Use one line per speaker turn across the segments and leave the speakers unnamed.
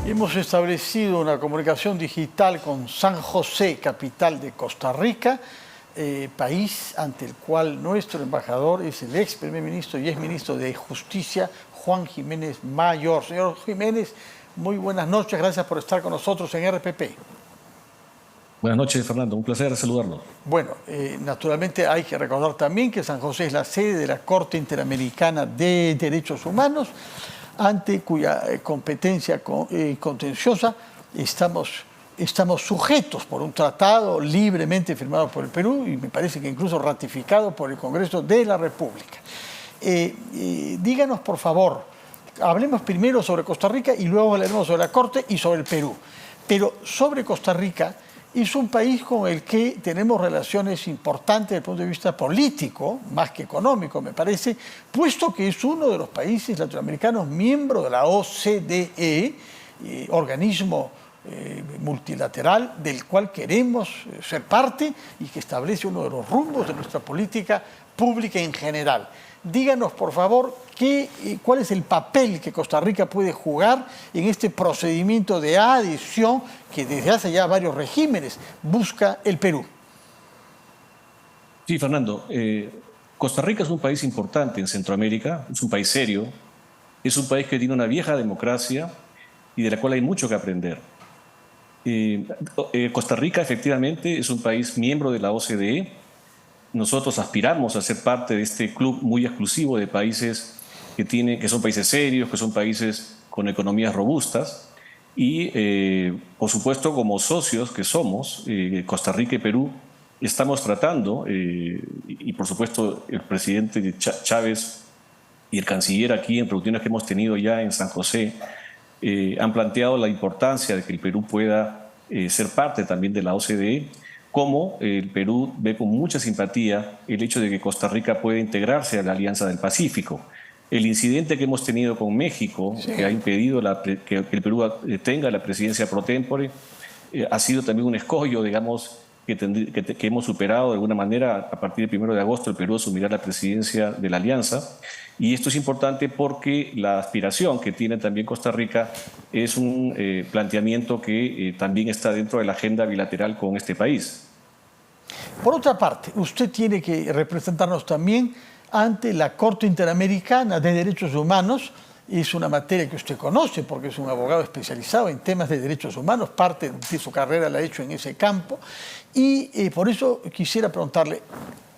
Hemos establecido una comunicación digital con San José, capital de Costa Rica, país ante el cual nuestro embajador es el ex primer ministro y ex ministro de Justicia, Juan Jiménez Mayor. Señor Jiménez, muy buenas noches, gracias por estar con nosotros en RPP.
Buenas noches, Fernando, un placer saludarlo.
Bueno, naturalmente hay que recordar también que San José es la sede de la Corte Interamericana de Derechos Humanos, ante cuya competencia contenciosa estamos sujetos por un tratado libremente firmado por el Perú y me parece que incluso ratificado por el Congreso de la República. Díganos, por favor, hablemos primero sobre Costa Rica y luego hablaremos sobre la Corte y sobre el Perú. Pero sobre Costa Rica, es un país con el que tenemos relaciones importantes desde el punto de vista político, más que económico, me parece, puesto que es uno de los países latinoamericanos miembros de la OCDE, organismo multilateral del cual queremos ser parte y que establece uno de los rumbos de nuestra política pública en general. Díganos, por favor, cuál es el papel que Costa Rica puede jugar en este procedimiento de adhesión que desde hace ya varios regímenes busca el Perú.
Sí, Fernando, Costa Rica es un país importante en Centroamérica, es un país serio, es un país que tiene una vieja democracia y de la cual hay mucho que aprender. Costa Rica efectivamente es un país miembro de la OCDE. Nosotros aspiramos a ser parte de este club muy exclusivo de países que son países serios, que son países con economías robustas y, por supuesto, como socios que somos, Costa Rica y Perú, estamos tratando, y por supuesto el presidente Chávez y el canciller aquí en reuniones que hemos tenido ya en San José, han planteado la importancia de que el Perú pueda ser parte también de la OCDE, como el Perú ve con mucha simpatía el hecho de que Costa Rica pueda integrarse a la Alianza del Pacífico. El incidente que hemos tenido con México, sí, que ha impedido que el Perú tenga la presidencia pro tempore, ha sido también un escollo, digamos, que hemos superado de alguna manera. A partir del 1 de agosto el Perú asumirá la presidencia de la Alianza. Y esto es importante porque la aspiración que tiene también Costa Rica es un planteamiento que también está dentro de la agenda bilateral con este país.
Por otra parte, usted tiene que representarnos también ante la Corte Interamericana de Derechos Humanos. Es una materia que usted conoce porque es un abogado especializado en temas de derechos humanos, parte de su carrera la ha hecho en ese campo. Y por eso quisiera preguntarle,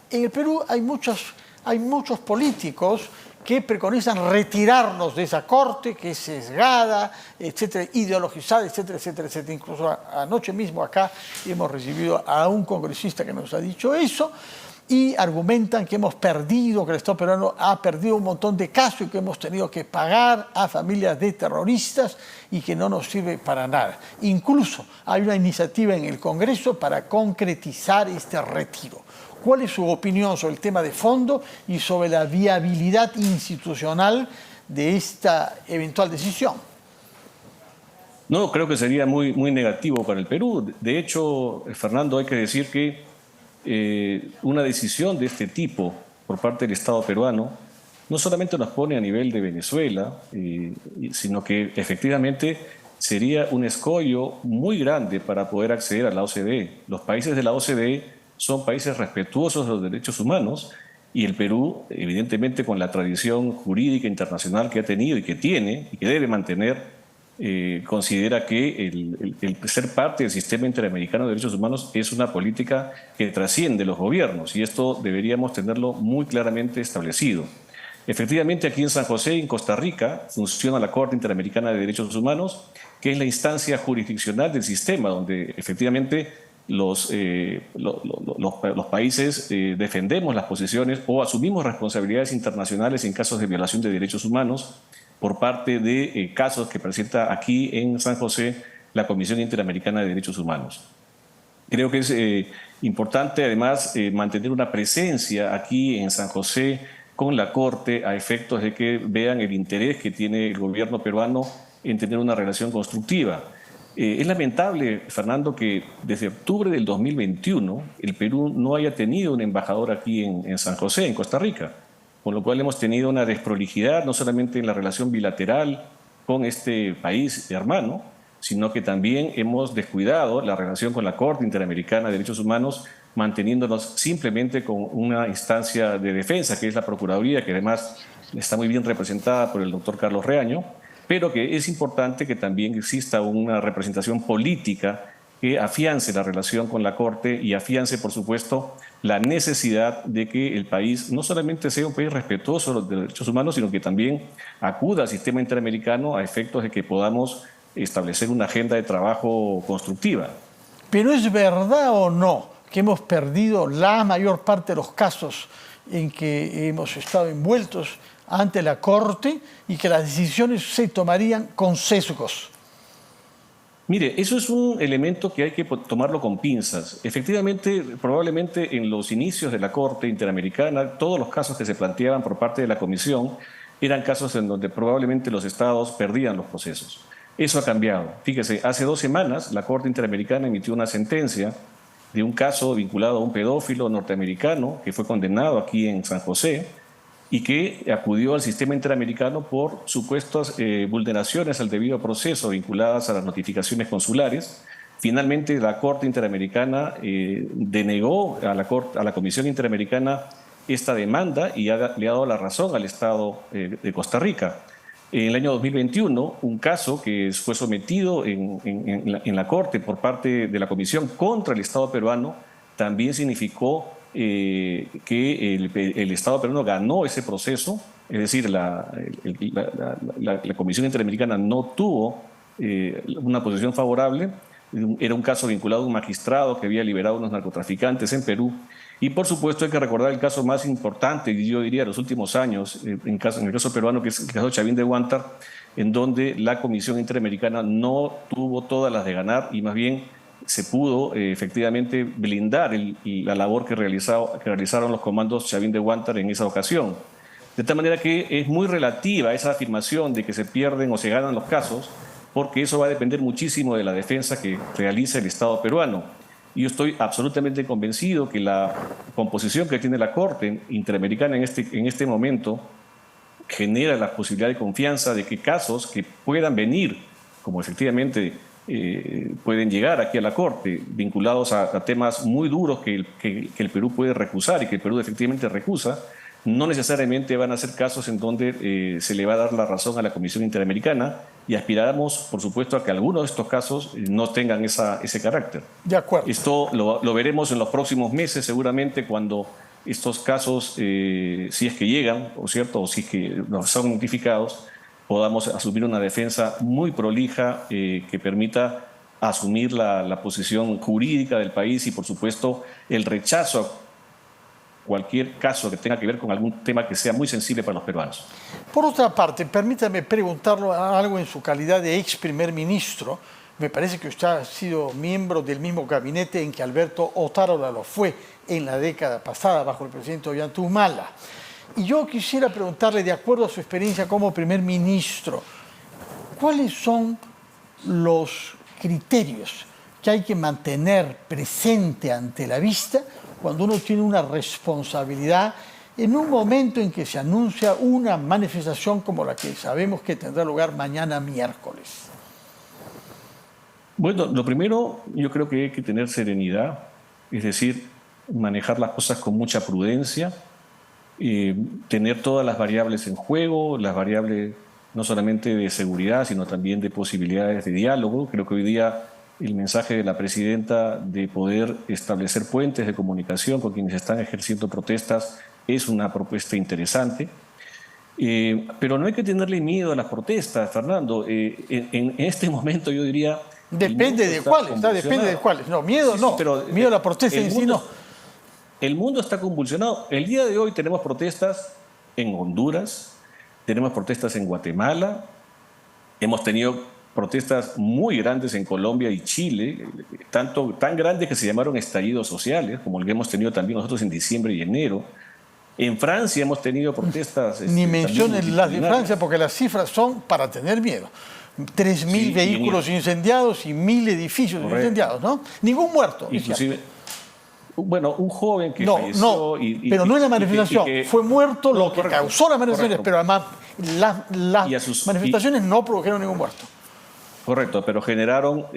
en el Perú hay muchos políticos que preconizan retirarnos de esa corte, que es sesgada, etcétera, ideologizada, etcétera, etcétera, etcétera. Incluso anoche mismo acá hemos recibido a un congresista que nos ha dicho eso y argumentan que hemos perdido, que el Estado peruano ha perdido un montón de casos y que hemos tenido que pagar a familias de terroristas y que no nos sirve para nada. Incluso hay una iniciativa en el Congreso para concretizar este retiro. ¿Cuál es su opinión sobre el tema de fondo y sobre la viabilidad institucional de esta eventual decisión?
No, creo que sería muy negativo para el Perú. De hecho, Fernando, hay que decir que una decisión de este tipo por parte del Estado peruano no solamente nos pone a nivel de Venezuela, sino que efectivamente sería un escollo muy grande para poder acceder a la OCDE. Los países de la OCDE son países respetuosos de los derechos humanos y el Perú, evidentemente con la tradición jurídica internacional que ha tenido y que tiene y que debe mantener, considera que el ser parte del sistema interamericano de derechos humanos es una política que trasciende los gobiernos y esto deberíamos tenerlo muy claramente establecido. Efectivamente, aquí en San José, en Costa Rica, funciona la Corte Interamericana de Derechos Humanos, que es la instancia jurisdiccional del sistema, donde efectivamente los países defendemos las posiciones o asumimos responsabilidades internacionales en casos de violación de derechos humanos por parte de casos que presenta aquí en San José la Comisión Interamericana de Derechos Humanos. Creo que es importante además mantener una presencia aquí en San José con la Corte a efectos de que vean el interés que tiene el gobierno peruano en tener una relación constructiva. Es lamentable, Fernando, que desde octubre del 2021 el Perú no haya tenido un embajador aquí en San José, en Costa Rica, con lo cual hemos tenido una desprolijidad no solamente en la relación bilateral con este país hermano, sino que también hemos descuidado la relación con la Corte Interamericana de Derechos Humanos, manteniéndonos simplemente con una instancia de defensa, que es la Procuraduría, que además está muy bien representada por el doctor Carlos Reaño, pero que es importante que también exista una representación política que afiance la relación con la Corte y afiance, por supuesto, la necesidad de que el país no solamente sea un país respetuoso de los derechos humanos, sino que también acuda al sistema interamericano a efectos de que podamos establecer una agenda de trabajo constructiva.
Pero ¿es verdad o no que hemos perdido la mayor parte de los casos en que hemos estado envueltos ante la Corte y que las decisiones se tomarían con sesgos?
Mire, eso es un elemento que hay que tomarlo con pinzas. Efectivamente, probablemente en los inicios de la Corte Interamericana, todos los casos que se planteaban por parte de la Comisión eran casos en donde probablemente los estados perdían los procesos. Eso ha cambiado. Fíjese, hace 2 semanas la Corte Interamericana emitió una sentencia de un caso vinculado a un pedófilo norteamericano que fue condenado aquí en San José y que acudió al sistema interamericano por supuestas vulneraciones al debido proceso vinculadas a las notificaciones consulares. Finalmente, la Corte Interamericana denegó a la Comisión Interamericana esta demanda y le ha dado la razón al Estado de Costa Rica. En el año 2021, un caso que fue sometido en la Corte por parte de la Comisión contra el Estado peruano también significó que el Estado peruano ganó ese proceso, es decir, la Comisión Interamericana no tuvo una posición favorable. Era un caso vinculado a un magistrado que había liberado a unos narcotraficantes en Perú. Y por supuesto hay que recordar el caso más importante, yo diría, de los últimos años, en el caso peruano, que es el caso Chavín de Huántar, en donde la Comisión Interamericana no tuvo todas las de ganar y más bien se pudo efectivamente blindar la labor que realizaron los comandos Chavín de Huántar en esa ocasión. De tal manera que es muy relativa esa afirmación de que se pierden o se ganan los casos, porque eso va a depender muchísimo de la defensa que realice el Estado peruano. Y yo estoy absolutamente convencido que la composición que tiene la Corte Interamericana en este momento genera la posibilidad de confianza de que casos que puedan venir, como efectivamente pueden llegar aquí a la Corte, vinculados a temas muy duros que el Perú puede recusar y que el Perú efectivamente recusa, no necesariamente van a ser casos en donde se le va a dar la razón a la Comisión Interamericana y aspiramos, por supuesto, a que algunos de estos casos no tengan ese carácter.
De acuerdo.
Esto lo veremos en los próximos meses, seguramente, cuando estos casos, si es que llegan, o si es que nos son notificados, podamos asumir una defensa muy prolija que permita asumir la posición jurídica del país y, por supuesto, el rechazo a cualquier caso que tenga que ver con algún tema que sea muy sensible para los peruanos.
Por otra parte, permítame preguntarlo algo en su calidad de ex primer ministro. Me parece que usted ha sido miembro del mismo gabinete en que Alberto Otárola lo fue en la década pasada bajo el presidente Ollanta Humala. Y yo quisiera preguntarle, de acuerdo a su experiencia como primer ministro, ¿cuáles son los criterios que hay que mantener presente ante la vista cuando uno tiene una responsabilidad en un momento en que se anuncia una manifestación como la que sabemos que tendrá lugar mañana miércoles?
Bueno, lo primero, yo creo que hay que tener serenidad, es decir, manejar las cosas con mucha prudencia, tener todas las variables en juego, las variables no solamente de seguridad, sino también de posibilidades de diálogo. Creo que hoy día el mensaje de la presidenta de poder establecer puentes de comunicación con quienes están ejerciendo protestas es una propuesta interesante. Pero no hay que tenerle miedo a las protestas, Fernando. En este momento yo diría...
Depende de cuáles, depende de cuáles. No, miedo
sí,
no,
pero
miedo a la protesta en sí no.
El mundo está convulsionado. El día de hoy tenemos protestas en Honduras, tenemos protestas en Guatemala, hemos tenido protestas muy grandes en Colombia y Chile, tan grandes que se llamaron estallidos sociales, como el que hemos tenido también nosotros en diciembre y enero. En Francia hemos tenido protestas...
Ni mencionen las de Francia porque las cifras son para tener miedo. 3.000 vehículos incendiados y 1.000 edificios incendiados, ¿no? Ningún muerto.
Inclusive, bueno, un joven que
falleció... pero no en la manifestación. Fue muerto lo que causó las manifestaciones, pero además las manifestaciones no produjeron ningún muerto.
correcto, pero generaron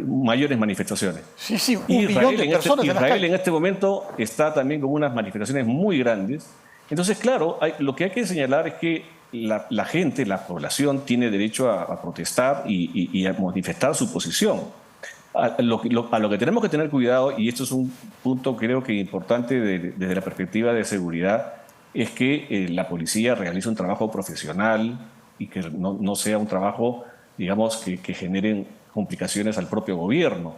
mayores manifestaciones.
Sí, sí, un millón de personas en las
Israel
calles.
en este momento está también con unas manifestaciones muy grandes. Entonces, claro, lo que hay que señalar es que la gente, la población, tiene derecho a protestar y a manifestar su posición. A lo que tenemos que tener cuidado, y esto es un punto creo que importante desde la perspectiva de seguridad, es que la policía realice un trabajo profesional y que no sea un trabajo, digamos, que generen complicaciones al propio gobierno.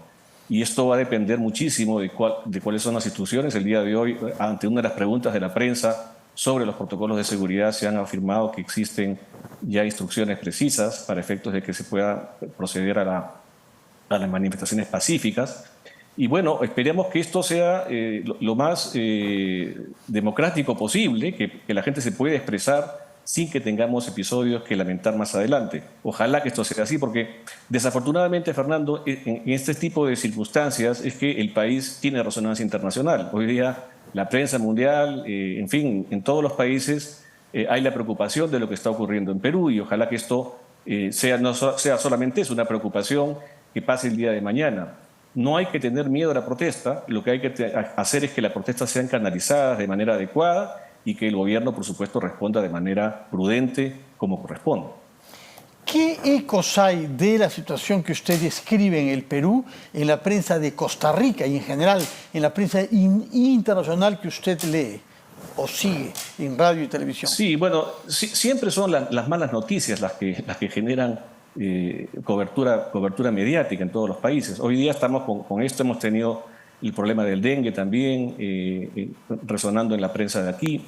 Y esto va a depender muchísimo de cuáles son las instituciones. El día de hoy, ante una de las preguntas de la prensa sobre los protocolos de seguridad, se han afirmado que existen ya instrucciones precisas para efectos de que se pueda proceder a las manifestaciones pacíficas. Y bueno, esperemos que esto sea lo más democrático posible, que la gente se pueda expresar sin que tengamos episodios que lamentar más adelante. Ojalá que esto sea así, porque desafortunadamente, Fernando, en este tipo de circunstancias es que el país tiene resonancia internacional. Hoy día la prensa mundial, en fin, en todos los países hay la preocupación de lo que está ocurriendo en Perú, y ojalá que esto no sea solamente eso, una preocupación que pase el día de mañana. No hay que tener miedo a la protesta, lo que hay que hacer es que las protestas sean canalizadas de manera adecuada y que el gobierno, por supuesto, responda de manera prudente como corresponde.
¿Qué ecos hay de la situación que usted describe en el Perú, en la prensa de Costa Rica y en general en la prensa internacional que usted lee o sigue en radio y televisión?
Sí, bueno, siempre son las malas noticias las que generan cobertura mediática en todos los países. Hoy día estamos con esto, hemos tenido el problema del dengue también resonando en la prensa de aquí.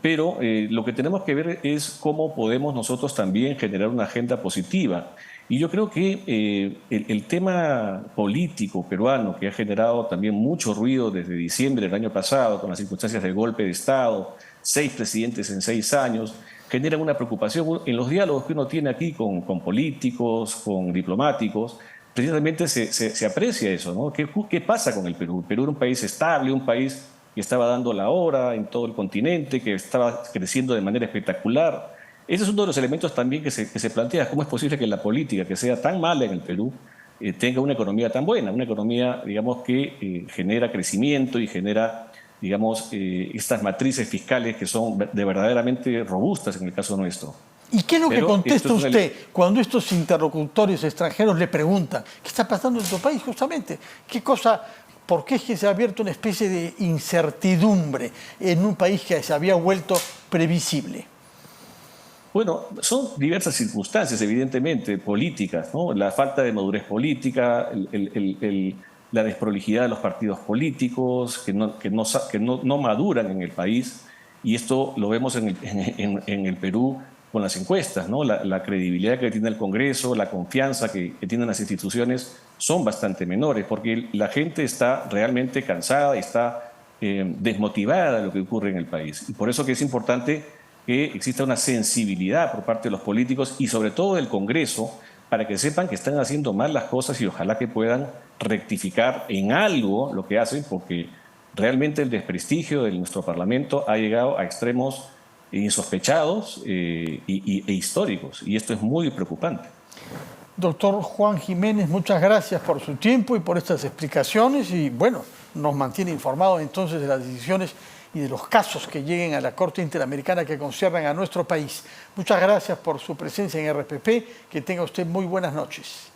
Pero lo que tenemos que ver es cómo podemos nosotros también generar una agenda positiva. Y yo creo que el tema político peruano, que ha generado también mucho ruido desde diciembre del año pasado, con las circunstancias del golpe de Estado, 6 presidentes en 6 años, genera una preocupación en los diálogos que uno tiene aquí con políticos, con diplomáticos. Precisamente se aprecia eso, ¿no? ¿Qué pasa con el Perú? El Perú era un país estable, un país que estaba dando la hora en todo el continente, que estaba creciendo de manera espectacular. Ese es uno de los elementos también que se plantea. ¿Cómo es posible que la política, que sea tan mala en el Perú, tenga una economía tan buena? Una economía, digamos, que genera crecimiento y genera, digamos, estas matrices fiscales que son verdaderamente robustas en el caso nuestro.
¿Y qué es lo que contesta
esto es
usted cuando estos interlocutores extranjeros le preguntan qué está pasando en tu país justamente? ¿Por qué es que se ha abierto una especie de incertidumbre en un país que se había vuelto previsible?
Bueno, son diversas circunstancias, evidentemente, políticas, ¿no? La falta de madurez política, la desprolijidad de los partidos políticos que no maduran en el país, y esto lo vemos en el Perú con las encuestas, ¿no? La credibilidad que tiene el Congreso, la confianza que tienen las instituciones son bastante menores, porque la gente está realmente cansada y está desmotivada de lo que ocurre en el país. Y por eso que es importante que exista una sensibilidad por parte de los políticos y sobre todo del Congreso, para que sepan que están haciendo mal las cosas y ojalá que puedan rectificar en algo lo que hacen, porque realmente el desprestigio de nuestro Parlamento ha llegado a extremos insospechados e históricos, y esto es muy preocupante.
Doctor Juan Jiménez, muchas gracias por su tiempo y por estas explicaciones, y bueno, nos mantiene informados entonces de las decisiones y de los casos que lleguen a la Corte Interamericana que conciernan a nuestro país. Muchas gracias por su presencia en RPP, que tenga usted muy buenas noches.